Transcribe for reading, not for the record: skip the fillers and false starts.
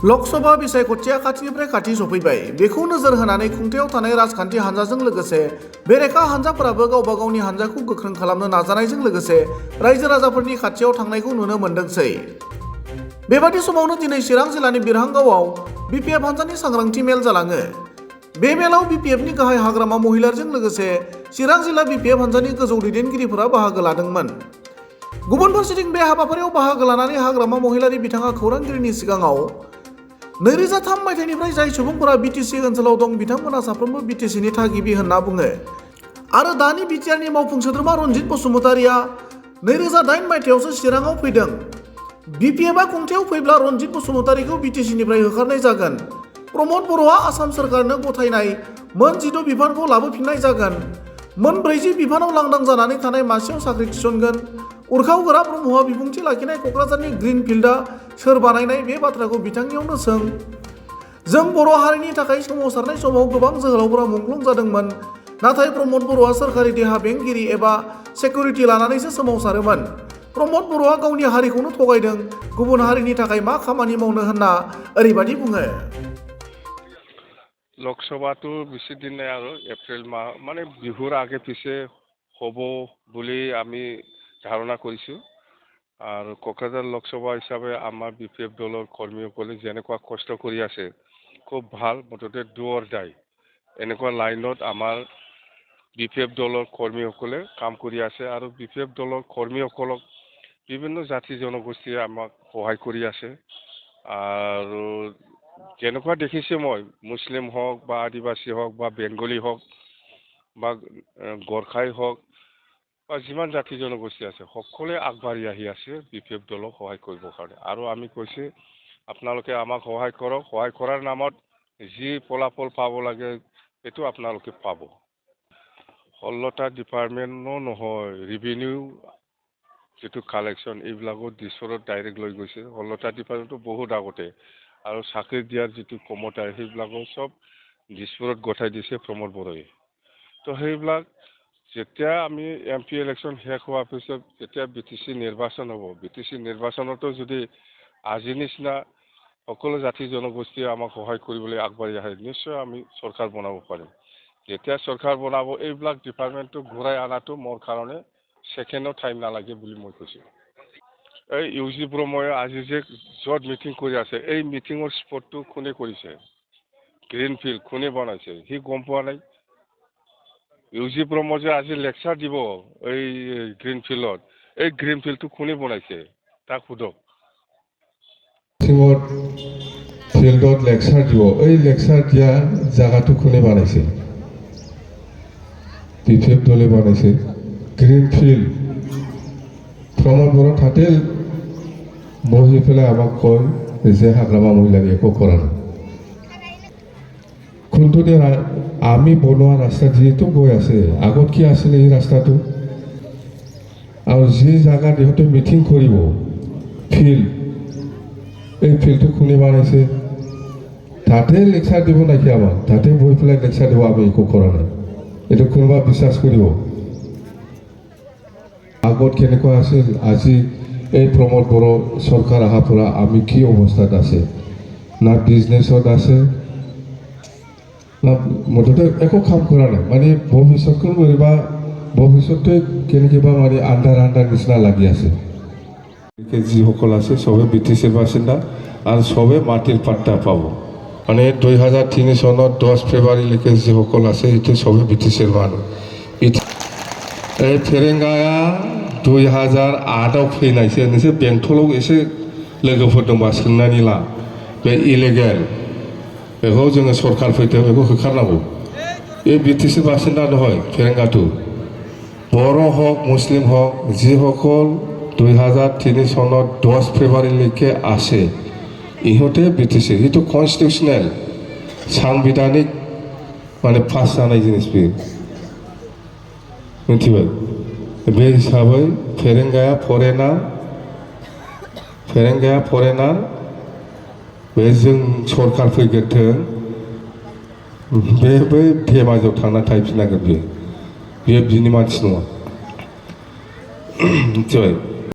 लकसभा बिसायख'थिया खाथिनिफ्राय खाथि सफैबाय। बेखौ नोजोर होनानै खुंथायाव थानाय राजखान्थि हान्जाजों लोगोसे बेरेखा हान्जाफोराबो गावबा गावनि हान्जाखौ गोख्रों खालामनो नाजानायजों लोगोसे रायजो राजाफोरनि खाथियाव थांनायखौ नुनो मोन्दोंसै। बेबादि समावनो दिनै चिरां जिल्लानि बिरहांगावआव बिपिएफ हान्जानि सांग्रांथि मेल जालाङो। बे मेलाव बिपिएफनि गाहाय हाग्रामा महिलारजों लोगोसे चिरां जिल्ला बिपिएफ हान्जानि गोजौ दैदेनगिरिफोरा बाहागो लादोंमोन। गुबुन फारसेथिं बे हाबाफारियाव बाहागो लानानै हाग्रामा महिलारि बिथाङा खौरांगिरिनि सिगाङाव 2003 मायथाइनिफ्राय जाय सुबुंफोरा बिटिसि ओनसोलाव दं बिथांमोना साफ्रोमबो बिटिसिनि थागिबि होनना बुङो आरो दानि बिटिआरनि मावफुं सोद्रोमा रनजित बसुमतारिया 2008 मायथाइयावसो चिराङाव फैदों। बिपिएफआ खुंथायाव फैब्ला रनजित बसुमतारिखौ बिटिसिनिफ्राय होखारनाय जागोन। प्रमद बर'आ आसाम सोरखारनो गथायनाय मोन 16 बिफानखौ लाबोफिननाय जागोन। मोन 40 बिफानाव लांदां जानानै थानाय मासेयाव साख्रि थिसनगोन। उरखाव गोरा ब्रह्मआ बिबुंथि लाखिनाय क'क्राझारनि ग्रिन फिल्डआ सोर बानायनाय बे बाथ्राखौ बिथांनियावनो सों। जों बर' हारिनि थाखाय सोमावसारनाय समाव गोबां जोहोलावफोरा मुंख्लं जादोंमोन, नाथाय प्रमद बर'आ सोरखारि देहा बेंगिरि एबा सिकिउरिटि लानानैसो सोमावसारोमोन। प्रमद बर'आ गावनि हारिखौनो थगायदों, गुबुन हारिनि थाखाय मा खामानि मावनो होनना ओरैबादि बुङो। লোকসভাটো বেছি দিন নাই আৰু এপ্ৰিল মাহ মানে বিহুৰ আগে পিছে হ'ব বুলি আমি ধাৰণা কৰিছোঁ। আৰু কোকৰাঝাৰ লোকসভা হিচাপে আমাৰ বিপিএফ দলৰ কৰ্মীসকলে যেনেকুৱা কষ্ট কৰি আছে খুব ভাল, মুঠতে ডু অৰ ডাই এনেকুৱা লাইনত আমাৰ বিপিএফ দলৰ কৰ্মীসকলে কাম কৰি আছে। আৰু বিপিএফ দলৰ কৰ্মীসকলক বিভিন্ন জাতি জনগোষ্ঠীয়ে আমাক সহায় কৰি আছে। আৰু যেনেকুৱা দেখিছোঁ মই, মুছলিম হওক বা আদিবাসী হওক বা বেংগলী হওক বা গোৰ্খাই হওক বা যিমান জাতি জনগোষ্ঠী আছে সকলোৱে আগবাঢ়ি আহি আছে বিপিএফ দলক সহায় কৰিবৰ কাৰণে। আৰু আমি কৈছোঁ আপোনালোকে আমাক সহায় কৰক, সহায় কৰাৰ নামত যি ফলাফল পাব লাগে সেইটো আপোনালোকে পাব। 16টা ডিপাৰ্টমেণ্টো নহয়, ৰেভিনিউ যিটো কালেকশ্যন এইবিলাকো ডিছৰত ডাইৰেক্ট লৈ গৈছে। 16টা ডিপাৰ্টমেণ্টটো বহুত আগতে, আৰু চাকৰি দিয়াৰ যিটো ক্ষমতা সেইবিলাকো চব দিছপুৰত গঠাই দিছে প্ৰমোদ বড়োৱে। তো সেইবিলাক যেতিয়া আমি MP ইলেকশ্যন শেষ হোৱাৰ পিছত যেতিয়া BTC নিৰ্বাচন হ'ব, BTC নিৰ্বাচনতো যদি আজিৰ নিচিনা সকলো জাতি জনগোষ্ঠীয়ে আমাক সহায় কৰিবলৈ আগবাঢ়ি আহে, নিশ্চয় আমি চৰকাৰ বনাব পাৰিম। যেতিয়া চৰকাৰ বনাব এইবিলাক ডিপাৰ্টমেণ্টটো ঘূৰাই অনাটো মোৰ কাৰণে ছেকেণ্ডো টাইম নালাগে বুলি মই কৈছোঁ। এই UG ব্ৰহ্মই আজি যে য'ত মিটিং কৰি আছে, এই মিটিঙৰ স্পটটো কোনে কৰিছে? গ্ৰীণ ফিল্ড কোনে বনাইছে? সি গম পোৱা নাই। UG ব্ৰহ্ম যে আজি লেকচাৰ দিব এই গ্ৰীণ ফিল্ডত, এই গ্ৰীণ ফিল্ডটো কোনে বনাইছে তাক সোধক। ফিল্ডত লেকচাৰ দিব, এই লেকচাৰ দিয়া জাগাটো কোনে বনাইছে? বিপিএফ দলে বনাইছে। গ্ৰীণ ফিল্ড প্ৰমোদ বড়ো তাতে বহি পেলাই আমাক কয় যে হাগ্ৰামা মহিলাক একো কৰা নাই। কোনটো আমি বনোৱা ৰাস্তা যিহেতু গৈ আছে, আগত কি আছিলে এই ৰাস্তাটো? আৰু যি জাগাত ইহঁতে মিটিং কৰিব ফিল্ড, এই ফিল্ডটো কোনে বনাইছে? তাতে লেকচাৰ দিব নেকি আমাক? তাতে বহি পেলাই লেকচাৰ দিব আমি একো কৰা নাই, এইটো কোনোবা বিশ্বাস কৰিব? আগত কেনেকুৱা আছিল, আজি এই প্ৰমোদ বড়ো চৰকাৰ অহাৰ পৰা আমি কি অৱস্থাত আছে? না বিজনেছত আছে, না মুঠতে একো কাম কৰা নাই। মানে ভৱিষ্যতখন কৰিবা, ভৱিষ্যতে কেনেকুৱা মানে আন্ধাৰ নিচিনা লাগি আছে। যিসকল আছে চবে BTCৰ বাসিন্দা আৰু চবে মাটিৰ পাট্টা পাব। মানে 2003 চনত 10 ফেব্ৰুৱাৰীলৈকে যিসকল আছে সেইটো চবে BTCৰ মানুহ। এই फेरेंगाया 2008 फैनायसो, नोंसोर बेंटलाव एसे लोगोफोर दंबा सोंनानै ला। बे इलिगेल बेखौ जोङो सरकार फैदों, बेखौ होखारनांगौ। बे BTC बासिन्दा নহয় फेरेंगाটো। बर' হওক মুছলিম হওক যিসকল 2003 চনত 10 ফেব্ৰুৱাৰীলৈকে আছে ইহঁতে BTC, সেইটো কনষ্টিটিউচনেল সাংবিধানিক মানে পাছ जानाय जिनिस बे मिथिबाय। बे हिसाबै फेरेंगाया फरेनार बे जों सरकार फैग्रोथों, बे बै धेमाजियाव थांना थाहैफिननांगोन। बेयो बिनि मानसि नङा, मिथिबाय।